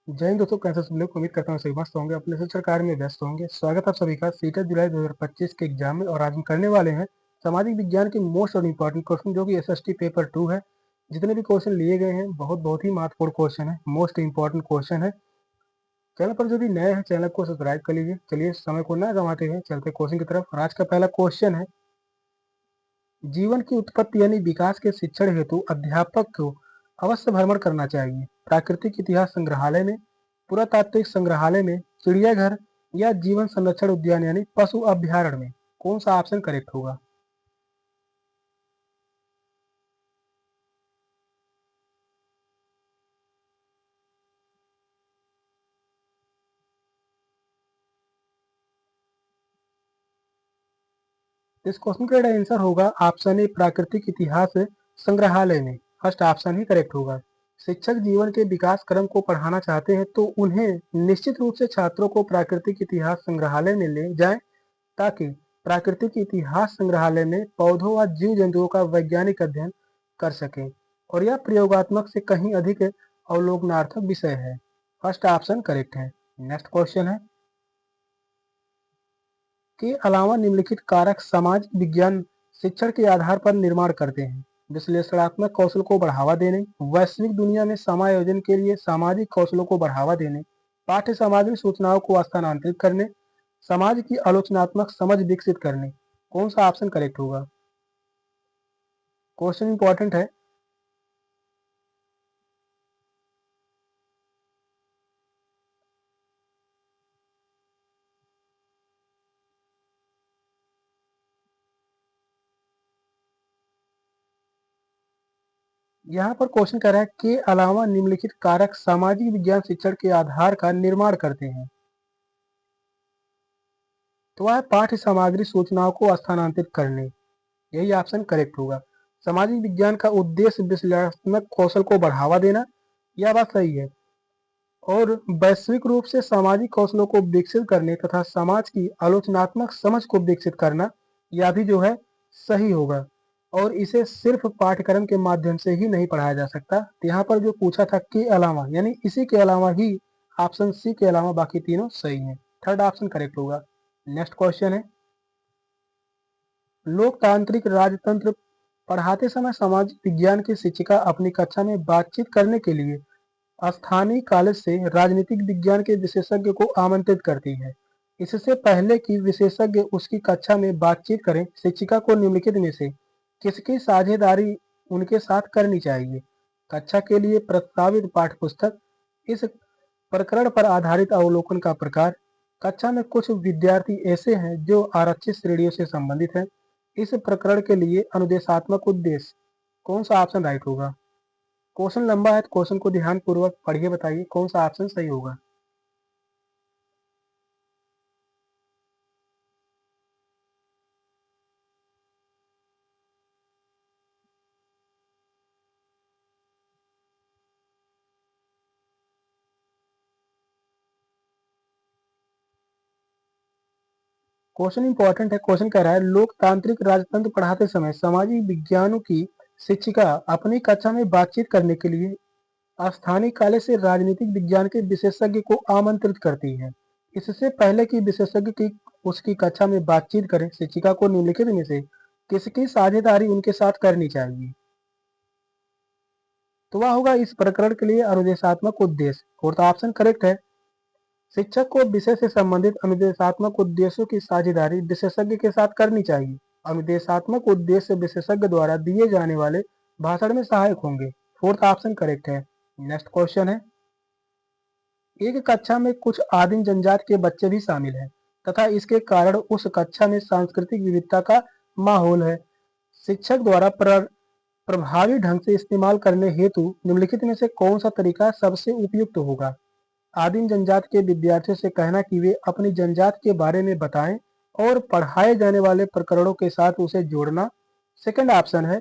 जय हिंद दोस्तों, कैसे सब लोग। उम्मीद करता हूँ सही मस्त होंगे, अपने शिक्षण कार्य में व्यस्त होंगे। स्वागत है आप सभी का सीटेट जुलाई 2025 के एग्जाम में। और आज हम करने वाले हैं सामाजिक विज्ञान के मोस्ट और इम्पोर्टेंट क्वेश्चन, जो कि एसएसटी पेपर 2 है। जितने भी क्वेश्चन लिए गए हैं बहुत ही महत्वपूर्ण क्वेश्चन है, मोस्ट इंपॉर्टेंट क्वेश्चन है। चैनल पर जो भी नए हैं चैनल को सब्सक्राइब कर लीजिए। चलिए समय को ना गंवाते हुए चलते क्वेश्चन की तरफ। और आज का पहला क्वेश्चन है, जीवन की उत्पत्ति यानी विकास के शिक्षण हेतु अध्यापक को अवश्य भ्रमण करना चाहिए। प्राकृतिक इतिहास संग्रहालय में, पुरातात्विक संग्रहालय में, चिड़ियाघर या जीवन संरक्षण उद्यान यानी पशु अभ्यारण्य में। कौन सा ऑप्शन करेक्ट होगा? इस क्वेश्चन का आंसर होगा ऑप्शन ए, प्राकृतिक इतिहास संग्रहालय में। फर्स्ट ऑप्शन ही करेक्ट होगा। शिक्षक जीवन के विकास क्रम को पढ़ाना चाहते हैं तो उन्हें निश्चित रूप से छात्रों को प्राकृतिक इतिहास संग्रहालय में ले जाएं, ताकि प्राकृतिक इतिहास संग्रहालय में पौधों व जीव जंतुओं का वैज्ञानिक अध्ययन कर सकें। और यह प्रयोगात्मक से कहीं अधिक अवलोकनार्थक विषय है। फर्स्ट ऑप्शन करेक्ट है। नेक्स्ट क्वेश्चन है, के अलावा निम्नलिखित कारक सामाजिक विज्ञान शिक्षण के आधार पर निर्माण करते हैं। विश्लेषणात्मक कौशल को बढ़ावा देने, वैश्विक दुनिया में समायोजन के लिए सामाजिक कौशलों को बढ़ावा देने, पाठ्य सामग्री सूचनाओं को स्थानांतरित करने, समाज की आलोचनात्मक समझ विकसित करने। कौन सा ऑप्शन करेक्ट होगा? क्वेश्चन इंपॉर्टेंट है। यहाँ पर क्वेश्चन कर रहा है, के अलावा निम्नलिखित कारक सामाजिक विज्ञान शिक्षण के आधार का निर्माण करते हैं। तो वह पाठ्य सामग्री सूचनाओं को स्थानांतरित करने, यही ऑप्शन करेक्ट होगा। सामाजिक विज्ञान का उद्देश्य विश्लेषणात्मक कौशल को बढ़ावा देना, यह बात सही है। और वैश्विक रूप से सामाजिक कौशलों को विकसित करने तथा समाज की आलोचनात्मक समझ को विकसित करना, यह भी जो है सही होगा। और इसे सिर्फ पाठ्यक्रम के माध्यम से ही नहीं पढ़ाया जा सकता। तो यहाँ पर जो पूछा था के अलावा, यानी इसी के अलावा ही, ऑप्शन सी के अलावा बाकी तीनों सही हैं। थर्ड ऑप्शन करेक्ट होगा। नेक्स्ट क्वेश्चन है, लोकतांत्रिक राजतंत्र पढ़ाते समय सामाजिक विज्ञान की शिक्षिका अपनी कक्षा में बातचीत करने के लिए स्थानीय कॉलेज से राजनीतिक विज्ञान के विशेषज्ञ को आमंत्रित करती है। इससे पहले कि विशेषज्ञ उसकी कक्षा में बातचीत करें, शिक्षिका को निम्नलिखित में से किसकी साझेदारी उनके साथ करनी चाहिए? कक्षा के लिए प्रस्तावित पाठ्यपुस्तक, इस प्रकरण पर आधारित अवलोकन का प्रकार, कक्षा में कुछ विद्यार्थी ऐसे हैं जो आरक्षित श्रेणियों से संबंधित हैं, इस प्रकरण के लिए अनुदेशात्मक उद्देश्य। कौन सा ऑप्शन राइट होगा? क्वेश्चन लंबा है तो क्वेश्चन को ध्यान पूर्वक पढ़िए, बताइए कौन सा ऑप्शन सही होगा। क्वेश्चन इंपॉर्टेंट है। क्वेश्चन कह रहा है, लोकतांत्रिक राजतंत्र पढ़ाते समय सामाजिक विज्ञानों की शिक्षिका अपनी कक्षा में बातचीत करने के लिए स्थानीय कॉलेज से राजनीतिक विज्ञान के विशेषज्ञ को आमंत्रित करती है। इससे पहले कि विशेषज्ञ की उसकी कक्षा में बातचीत करें, शिक्षिका को निम्नलिखित में से किसकी साझेदारी उनके साथ करनी चाहिए? तो वह होगा इस प्रकरण के लिए अनुदेशात्मक उद्देश्य। फोर्थ ऑप्शन करेक्ट है। शिक्षक को विषय से संबंधित अनुदेशात्मक उद्देश्यों की साझेदारी विशेषज्ञ के साथ करनी चाहिए। अनुदेशात्मक उद्देश्य विशेषज्ञ द्वारा दिए जाने वाले भाषण में सहायक होंगे। फोर्थ ऑप्शन करेक्ट है। नेक्स्ट क्वेश्चन है, एक कक्षा में कुछ आदिम जनजाति के बच्चे भी शामिल हैं तथा इसके कारण उस कक्षा में सांस्कृतिक विविधता का माहौल है। शिक्षक द्वारा प्रभावी ढंग से इस्तेमाल करने हेतु निम्नलिखित में से कौन सा तरीका सबसे उपयुक्त होगा? आदिम जनजाति के विद्यार्थियों से कहना कि वे अपनी जनजाति के बारे में बताएं और पढ़ाए जाने वाले प्रकरणों के साथ उसे जोड़ना। सेकंड ऑप्शन है,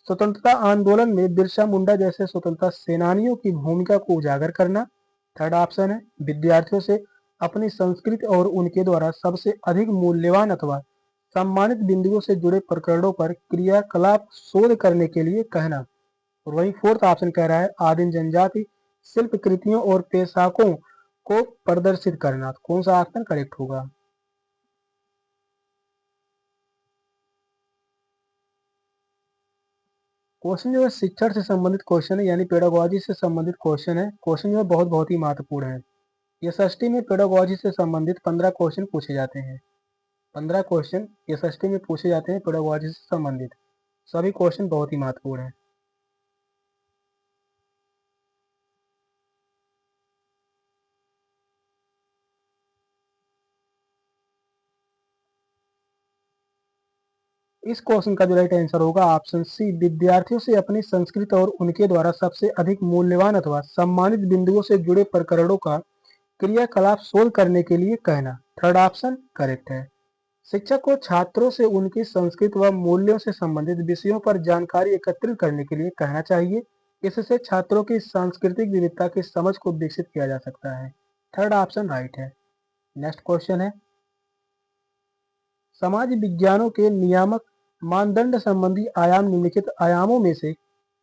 स्वतंत्रता आंदोलन में बिरसा मुंडा जैसे स्वतंत्रता सेनानियों की भूमिका को उजागर करना। थर्ड ऑप्शन है, विद्यार्थियों से अपनी संस्कृति और उनके द्वारा सबसे अधिक मूल्यवान अथवा सम्मानित बिंदुओं से जुड़े प्रकरणों पर क्रियाकलाप शोध करने के लिए कहना। और वही फोर्थ ऑप्शन कह रहा है, आदिम जनजाति शिल्प कृतियों और पेशाकों को प्रदर्शित करना। कौन सा ऑप्शन करेक्ट होगा? क्वेश्चन जो है शिक्षण से संबंधित क्वेश्चन है, यानी पेडागोजी से संबंधित क्वेश्चन है। क्वेश्चन जो है बहुत ही महत्वपूर्ण है। एसएसटी में पेडागोजी से संबंधित 15 क्वेश्चन पूछे जाते हैं। 15 क्वेश्चन एसएसटी में पूछे जाते हैं पेडागोजी से संबंधित। सभी क्वेश्चन बहुत ही महत्वपूर्ण है। इस क्वेश्चन का जो राइट आंसर होगा ऑप्शन सी, विद्यार्थियों से अपनी संस्कृति और उनके द्वारा सबसे अधिक मूल्यवान अथवा सम्मानित बिंदुओं से जुड़े प्रकरणों का क्रियाकलाप सोल्व करने के लिए कहना। थर्ड ऑप्शन करेक्ट है। शिक्षक को छात्रों से उनकी संस्कृति व मूल्यों से संबंधित विषयों पर जानकारी एकत्रित करने के लिए कहना चाहिए। इससे छात्रों की सांस्कृतिक विविधता की समझ को विकसित किया जा सकता है। थर्ड ऑप्शन राइट है। नेक्स्ट क्वेश्चन है, समाज विज्ञानों के नियामक मानदंड संबंधी आयाम निम्नलिखित आयामों में से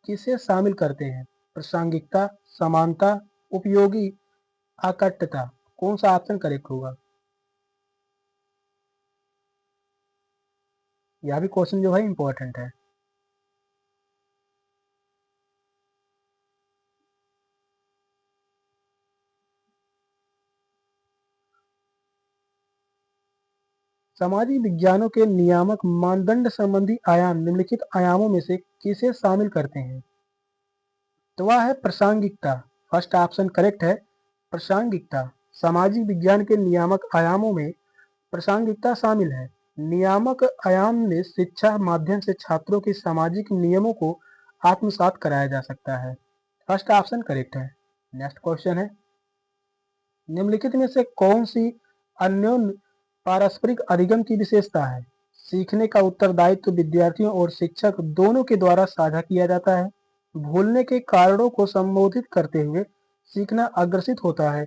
किसे शामिल करते हैं? प्रासंगिकता, समानता, उपयोगी, अकट्टता। कौन सा ऑप्शन करेक्ट होगा? यह भी क्वेश्चन जो है इंपॉर्टेंट है। सामाजिक विज्ञानों के नियामक मानदंड संबंधी आयाम निम्नलिखित आयामों में से किसे शामिल करते हैं? तो वह है प्रासंगिकता। फर्स्ट ऑप्शन करेक्ट है, प्रासंगिकता। सामाजिक विज्ञान के नियामक आयामों में प्रासंगिकता शामिल है। नियामक आयाम में शिक्षा माध्यम से छात्रों की सामाजिक नियमों को आत्मसात कराया जा सकता है। फर्स्ट ऑप्शन करेक्ट है। नेक्स्ट क्वेश्चन है, निम्नलिखित में से कौन सी अन्योन्य पारस्परिक अधिगम की विशेषता है? सीखने का उत्तरदायित्व विद्यार्थियों और शिक्षक दोनों के द्वारा साझा किया जाता है। भूलने के कारणों को संबोधित करते हुए सीखना अग्रसित होता है।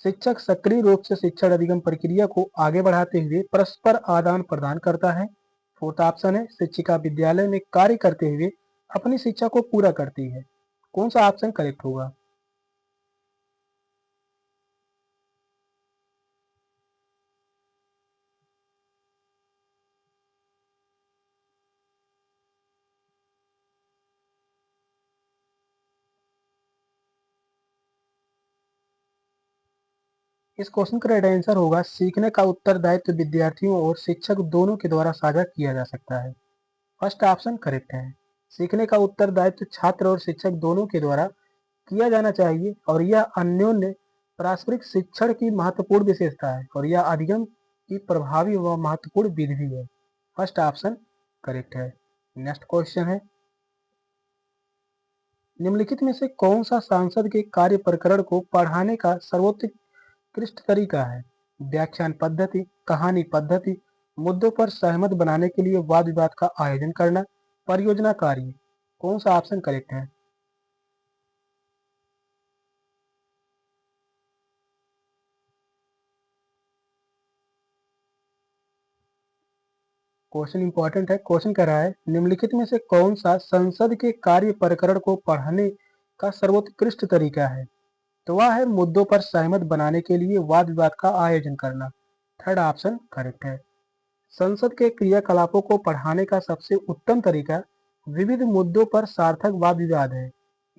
शिक्षक सक्रिय रूप से शिक्षण अधिगम प्रक्रिया को आगे बढ़ाते हुए परस्पर आदान प्रदान करता है। फोर्थ ऑप्शन है, शिक्षिका विद्यालय में कार्य करते हुए अपनी शिक्षा को पूरा करती है। कौन सा ऑप्शन करेक्ट होगा? इस क्वेश्चन का राइट आंसर होगा, सीखने का उत्तरदायित्व विद्यार्थियों और शिक्षक दोनों के द्वारा साझा किया जा सकता है। फर्स्ट ऑप्शन करेक्ट है। सीखने का उत्तरदायित्व छात्र और शिक्षक दोनों के द्वारा किया जाना चाहिए और यह अन्योन्य पारस्परिक शिक्षण की महत्वपूर्ण विशेषता है और यह अधिगम की प्रभावी व महत्वपूर्ण विधि भी है। फर्स्ट ऑप्शन करेक्ट है। नेक्स्ट क्वेश्चन है, निम्नलिखित में से कौन सा सांसद के कार्य प्रकरण को पढ़ाने का सर्वोत्कृष्ट तरीका है? व्याख्यान पद्धति, कहानी पद्धति, मुद्दों पर सहमत बनाने के लिए वाद विवाद का आयोजन करना, परियोजना कार्य। कौन सा ऑप्शन करेक्ट है? क्वेश्चन इंपॉर्टेंट है। क्वेश्चन कह रहा है, निम्नलिखित में से कौन सा संसद के कार्य प्रकरण को पढ़ने का सर्वोत्कृष्ट तरीका है? तो वह है मुद्दों पर सहमत बनाने के लिए वाद विवाद का आयोजन करना। थर्ड ऑप्शन करेक्ट है। संसद के क्रियाकलापों को पढ़ाने का सबसे उत्तम तरीका विविध मुद्दों पर सार्थक वाद विवाद है।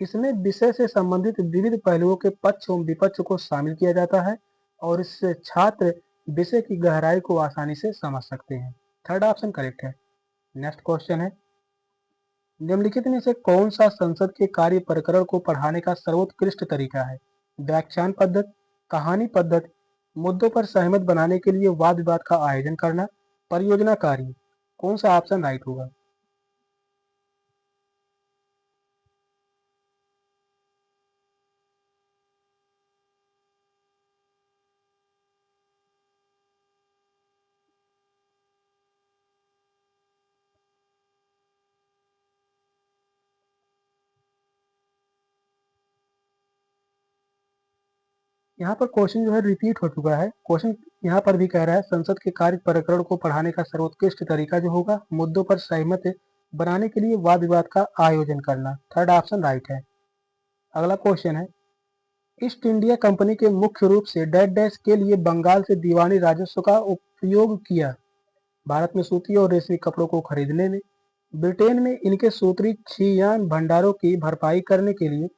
इसमें विषय से संबंधित विविध पहलुओं के पक्ष एवं विपक्ष को शामिल किया जाता है और इससे छात्र विषय की गहराई को आसानी से समझ सकते हैं। थर्ड ऑप्शन करेक्ट है। नेक्स्ट क्वेश्चन है, निम्नलिखित में से कौन सा संसद के कार्य प्रकरण को पढ़ाने का सर्वोत्कृष्ट तरीका है? व्याख्यान पद्धति, कहानी पद्धति, मुद्दों पर सहमत बनाने के लिए वाद विवाद का आयोजन करना, परियोजना कार्य। कौन सा ऑप्शन राइट होगा? यहाँ पर क्वेश्चन जो है रिपीट हो चुका है। क्वेश्चन यहाँ पर भी कह रहा है, संसद के कार्य प्रकरण को पढ़ाने का सर्वोत्कृष्ट तरीका जो होगा मुद्दों पर सहमत बनाने के लिए वाद विवाद का आयोजन करना। थर्ड ऑप्शन राइट है। अगला क्वेश्चन है, ईस्ट इंडिया कंपनी के मुख्य रूप से डैश डैश के लिए बंगाल से दीवानी राजस्व का उपयोग किया। भारत में सूती और रेशमी कपड़ों को खरीदने में, ब्रिटेन में इनके सूत्री छियान भंडारों की भरपाई करने के लिए,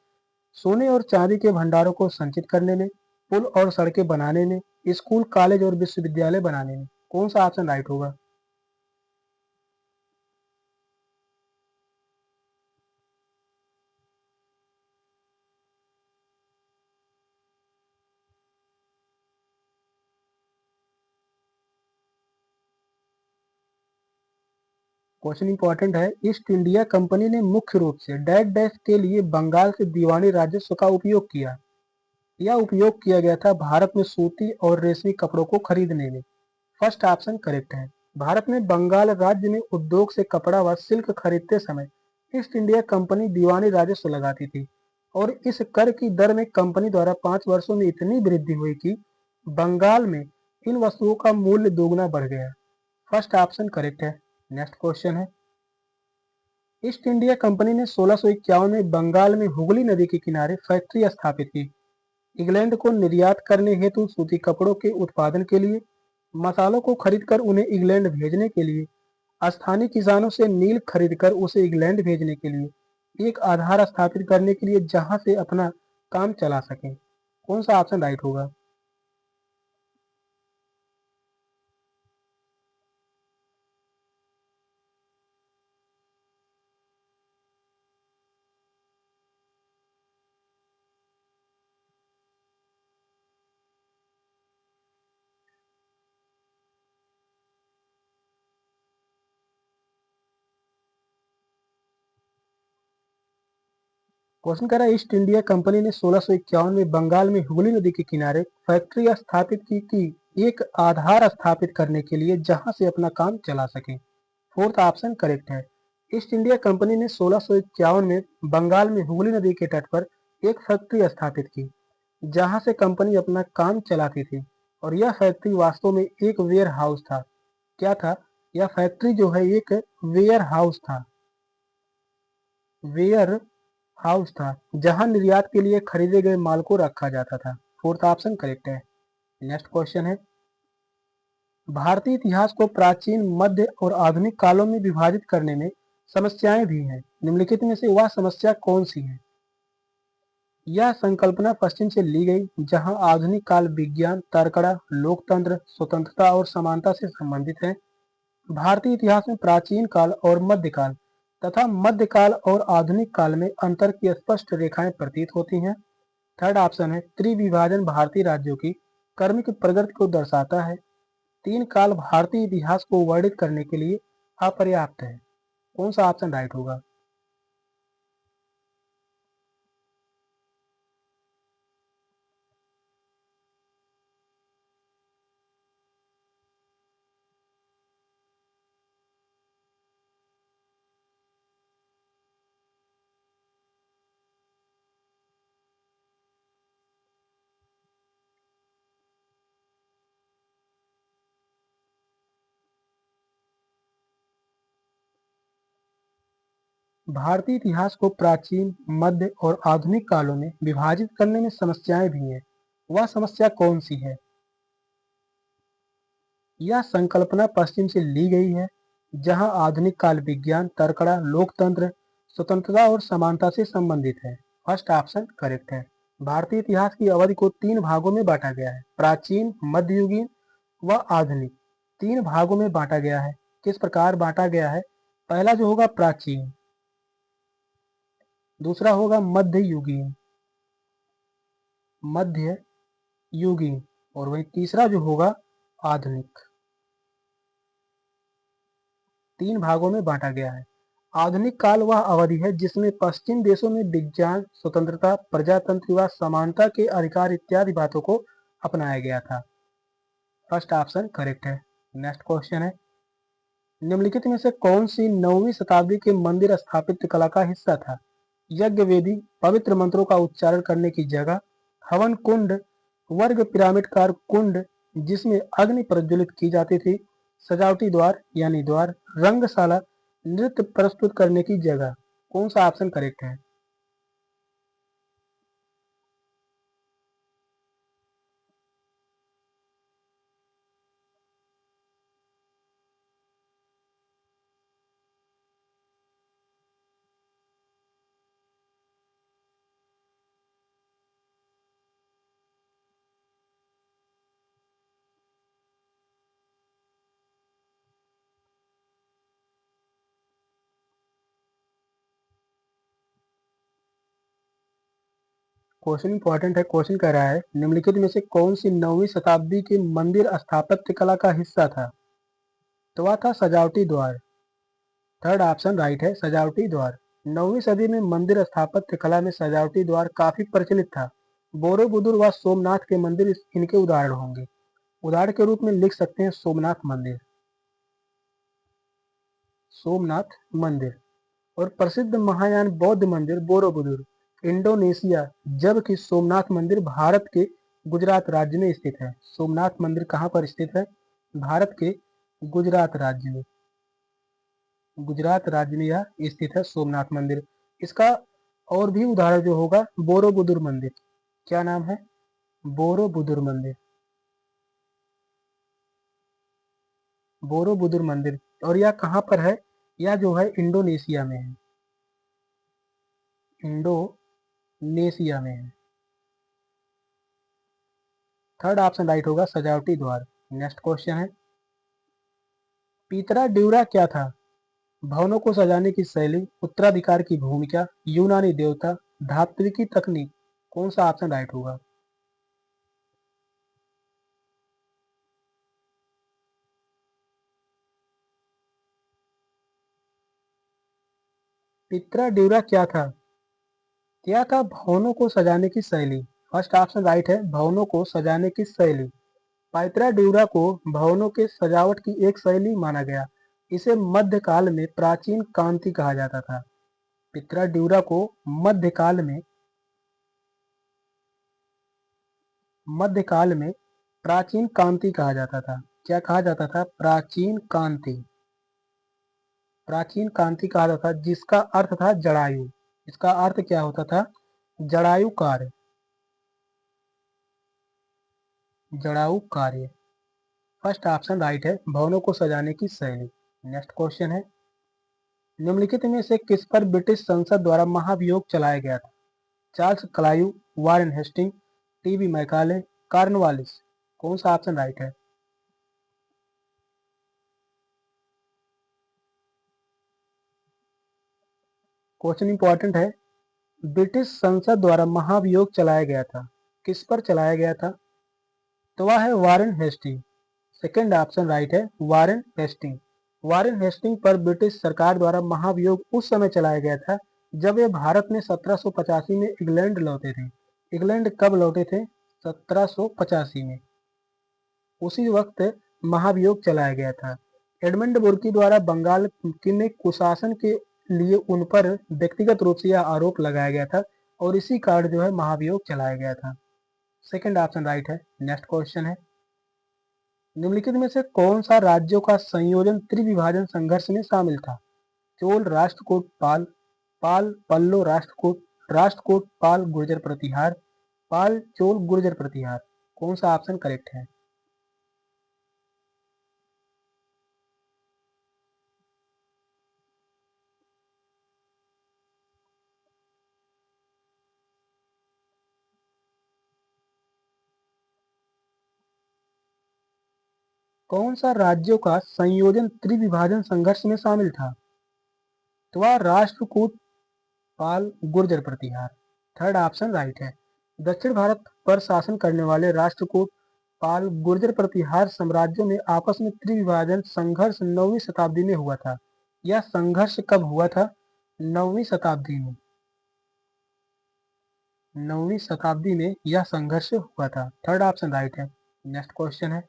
सोने और चांदी के भंडारों को संचित करने में, पुल और सड़कें बनाने में, स्कूल, कॉलेज और विश्वविद्यालय बनाने में। कौन सा ऑप्शन राइट होगा? क्वेश्चन इंपॉर्टेंट है। ईस्ट इंडिया कंपनी ने मुख्य रूप से डैश डैश के लिए बंगाल से दीवानी राजस्व का उपयोग किया। यह उपयोग किया गया था भारत में सूती और रेशमी कपड़ों को खरीदने में। फर्स्ट ऑप्शन करेक्ट है। भारत में बंगाल राज्य में उद्योग से कपड़ा व सिल्क खरीदते समय ईस्ट इंडिया कंपनी दीवानी राजस्व लगाती थी और इस कर की दर में कंपनी द्वारा 5 वर्षों में इतनी वृद्धि हुई कि बंगाल में इन वस्तुओं का मूल्य दोगुना बढ़ गया। फर्स्ट ऑप्शन करेक्ट है। नेक्स्ट क्वेश्चन है। ईस्ट इंडिया कंपनी ने 1651 में बंगाल में हुगली नदी के किनारे फैक्ट्री स्थापित की। इंग्लैंड को निर्यात करने हेतु सूती कपड़ों के उत्पादन के लिए, मसालों को खरीदकर उन्हें इंग्लैंड भेजने के लिए, स्थानीय किसानों से नील खरीदकर उसे इंग्लैंड भेजने के लिए, एक आधार स्थापित करने के लिए जहां से अपना काम चला सके। कौन सा ऑप्शन राइट होगा? क्वेश्चन कह रहा है ईस्ट इंडिया कंपनी ने 1651 में बंगाल में हुगली नदी के किनारे फैक्ट्री स्थापित की एक आधार स्थापित करने के लिए जहां से अपना काम चला सके। फोर्थ ऑप्शन करेक्ट है। ईस्ट इंडिया कंपनी ने 1651 में बंगाल में हुगली नदी के तट पर एक फैक्ट्री स्थापित की जहां से कंपनी अपना काम चलाती थी और यह फैक्ट्री वास्तव में एक वेयर हाउस था। क्या था? यह फैक्ट्री जो है एक वेयर हाउस था। वेयर हाउस था जहां निर्यात के लिए खरीदे गए माल को रखा जाता था। फोर्थ ऑप्शन करेक्ट है। नेक्स्ट क्वेश्चन है। भारतीय इतिहास को प्राचीन, मध्य और आधुनिक कालों में विभाजित करने में समस्याएं भी हैं। निम्नलिखित में से वह समस्या कौन सी है? यह संकल्पना पश्चिम से ली गई जहां आधुनिक काल विज्ञान, तर्कड़ा, लोकतंत्र, स्वतंत्रता और समानता से संबंधित है। भारतीय इतिहास में प्राचीन काल और मध्यकाल तथा मध्यकाल और आधुनिक काल में अंतर की स्पष्ट रेखाएं प्रतीत होती हैं। थर्ड ऑप्शन है। त्रिविभाजन भारतीय राज्यों की कर्मिक प्रगति को दर्शाता है। तीन काल भारतीय इतिहास को वर्णित करने के लिए अपर्याप्त है। कौन सा ऑप्शन राइट होगा? भारतीय इतिहास को प्राचीन, मध्य और आधुनिक कालों में विभाजित करने में समस्याएं भी हैं। वह समस्या कौन सी है? यह संकल्पना पश्चिम से ली गई है जहां आधुनिक काल विज्ञान, तर्कड़ा, लोकतंत्र, स्वतंत्रता और समानता से संबंधित है। फर्स्ट ऑप्शन करेक्ट है। भारतीय इतिहास की अवधि को तीन भागों में बांटा गया है। प्राचीन, मध्ययुगीन व आधुनिक। तीन भागों में बांटा गया है। किस प्रकार बांटा गया है? पहला जो होगा प्राचीन, दूसरा होगा मध्ययुगीन, मध्य युगीन और वही तीसरा जो होगा आधुनिक। तीन भागों में बांटा गया है। आधुनिक काल वह अवधि है जिसमें पश्चिम देशों में विज्ञान, स्वतंत्रता, प्रजातंत्र व समानता के अधिकार इत्यादि बातों को अपनाया गया था। फर्स्ट ऑप्शन करेक्ट है। नेक्स्ट क्वेश्चन है। निम्नलिखित में से कौन सी 9वीं शताब्दी के मंदिर स्थापित कला का हिस्सा था? यज्ञ वेदी, पवित्र मंत्रों का उच्चारण करने की जगह, हवन कुंड, वर्ग पिरामिडकार कुंड जिसमें अग्नि प्रज्वलित की जाती थी, सजावटी द्वार यानी द्वार, रंगशाला, नृत्य प्रस्तुत करने की जगह। कौन सा ऑप्शन करेक्ट है? क्वेश्चन इंपॉर्टेंट है। क्वेश्चन कह रहा है निम्नलिखित में से कौन सी 9वीं शताब्दी के मंदिर स्थापत्य कला का हिस्सा था? तो वह था सजावटी द्वार। थर्ड ऑप्शन राइट है, सजावटी द्वार। 9वीं सदी में मंदिर स्थापत्य कला में सजावटी द्वार काफी प्रचलित था। बोरोबुदुर व सोमनाथ के मंदिर इनके उदाहरण होंगे। उदाहरण के रूप में लिख सकते हैं सोमनाथ मंदिर, सोमनाथ मंदिर। और प्रसिद्ध महायान बौद्ध मंदिर बोरोबुदुर इंडोनेशिया, जबकि सोमनाथ मंदिर भारत के गुजरात राज्य में स्थित है। सोमनाथ मंदिर कहाँ पर स्थित है? भारत के गुजरात राज्य में, गुजरात राज्य में यह स्थित है सोमनाथ मंदिर। इसका और भी उदाहरण जो होगा बोरोबुदुर मंदिर। क्या नाम है? बोरोबुदुर मंदिर, बोरोबुदुर मंदिर। और यह कहाँ पर है? यह जो है इंडोनेशिया में है, इंडोनेशिया में है। थर्ड ऑप्शन राइट होगा, सजावटी द्वार। नेक्स्ट क्वेश्चन है, पीतरा ड्यूरा क्या था? भवनों को सजाने की शैली, उत्तराधिकार की भूमिका, यूनानी देवता, धात्विकी तकनीक। कौन सा ऑप्शन राइट होगा? पीतरा ड्यूरा क्या था? क्या था? भवनों को सजाने की शैली। फर्स्ट ऑप्शन राइट है, भवनों को सजाने की शैली। पाइत्रा ड्यूरा को भवनों के सजावट की एक शैली माना गया। इसे मध्यकाल में प्राचीन कांति कहा जाता था। पित्रा ड्यूरा को मध्यकाल में प्राचीन कांति कहा जाता था। क्या कहा जाता था? प्राचीन कांति, प्राचीन कांति कहा जाता था, जिसका अर्थ था जड़ायु। इसका अर्थ क्या होता था? जड़ायु कार्य, जड़ायु कार्य। फर्स्ट ऑप्शन राइट है, भवनों को सजाने की शैली। नेक्स्ट क्वेश्चन है, निम्नलिखित में से किस पर ब्रिटिश संसद द्वारा महाभियोग चलाया गया था? Charles Clive, Warren Hasting, TB Macaulay, Cornwallis. कौन सा ऑप्शन राइट है? क्वेश्चन इंपॉर्टेंट है। ब्रिटिश संसद द्वारा महाभियोग चलाया गया था, किस पर चलाया गया था? तो वह है Warren Hasting. Second option right है, वारेन हेस्टिंग। वारेन हेस्टिंग पर ब्रिटिश सरकार द्वारा महाभियोग उस समय चलाया गया था जब वे भारत में 1785 में इंग्लैंड लौटे थे। इंग्लैंड कब लौटे थे? 1785 में। उसी वक्त महाभियोग चलाया गया था। एडमंड बुर्की द्वारा बंगाल में कुशासन के लिए उन पर व्यक्तिगत रूप से यह आरोप लगाया गया था और इसी कारण जो है महाभियोग चलाया गया था। सेकंड ऑप्शन राइट है। नेक्स्ट क्वेश्चन है, निम्नलिखित में से कौन सा राज्यों का संयोजन त्रिविभाजन संघर्ष में शामिल था? चोल, राष्ट्रकूट, पाल, पाल पल्लो, राष्ट्रकूट, राष्ट्रकूट पाल गुर्जर प्रतिहार, पाल चोल गुर्जर प्रतिहार। कौन सा ऑप्शन करेक्ट है? कौन सा राज्यों का संयोजन त्रिविभाजन संघर्ष में शामिल था? तो वह राष्ट्रकूट पाल गुर्जर प्रतिहार। थर्ड ऑप्शन राइट है। दक्षिण भारत पर शासन करने वाले राष्ट्रकूट पाल गुर्जर प्रतिहार साम्राज्यों में आपस में त्रिविभाजन संघर्ष 9वीं शताब्दी में हुआ था। यह संघर्ष कब हुआ था? 9वीं शताब्दी में, 9वीं शताब्दी में यह संघर्ष हुआ था। थर्ड ऑप्शन राइट है। नेक्स्ट क्वेश्चन है,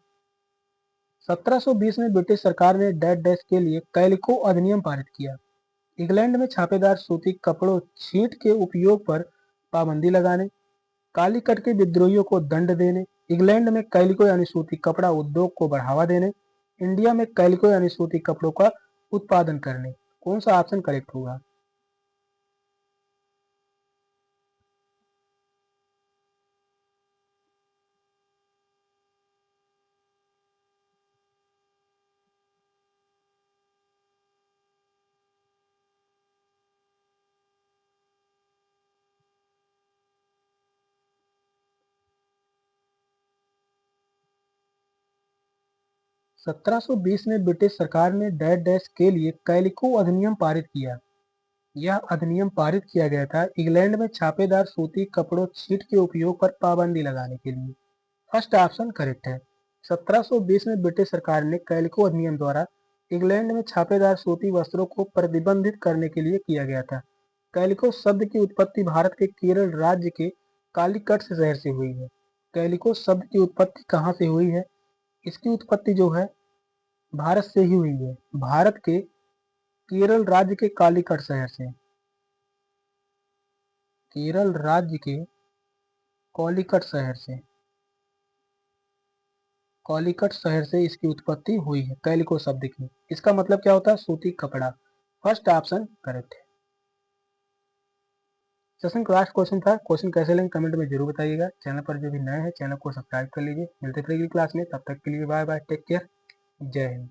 1720 में ब्रिटिश सरकार ने डेड डैश के लिए कैलिको अधिनियम पारित किया। इंग्लैंड में छापेदार सूती कपड़ों छींट के उपयोग पर पाबंदी लगाने, कालीकट के विद्रोहियों को दंड देने, इंग्लैंड में कैलिको यानी सूती कपड़ा उद्योग को बढ़ावा देने, इंडिया में कैलिको यानी सूती कपड़ों का उत्पादन करने। कौन सा ऑप्शन करेक्ट होगा? 1720 में ब्रिटिश सरकार ने डेड डैश के लिए कैलिको अधिनियम पारित किया। यह अधिनियम पारित किया गया था इंग्लैंड में छापेदार सूती कपड़ों छीट के उपयोग पर पाबंदी लगाने के लिए। फर्स्ट ऑप्शन करेक्ट है। 1720 में ब्रिटिश सरकार ने कैलिको अधिनियम द्वारा इंग्लैंड में छापेदार सूती वस्त्रों को प्रतिबंधित करने के लिए किया गया था। कैलिको शब्द की उत्पत्ति भारत के केरल राज्य के कालीकट शहर से हुई है। कैलिको शब्द की उत्पत्ति कहाँ से हुई है? इसकी उत्पत्ति जो है भारत से ही हुई है, भारत के केरल राज्य के कालीकट शहर से। केरल राज्य के कॉलीकट शहर से, कॉलीकट शहर से इसकी उत्पत्ति हुई है कैलिको शब्द की। इसका मतलब क्या होता है? सूती कपड़ा। फर्स्ट ऑप्शन करेक्ट है। सेशन का लास्ट क्वेश्चन था। क्वेश्चन कैसे लेंगे कमेंट में जरूर बताइएगा। चैनल पर जो भी नए हैं चैनल को सब्सक्राइब कर लीजिए। मिलते फिर अगली क्लास में, तब तक के लिए बाय बाय, टेक केयर, जय हिंद।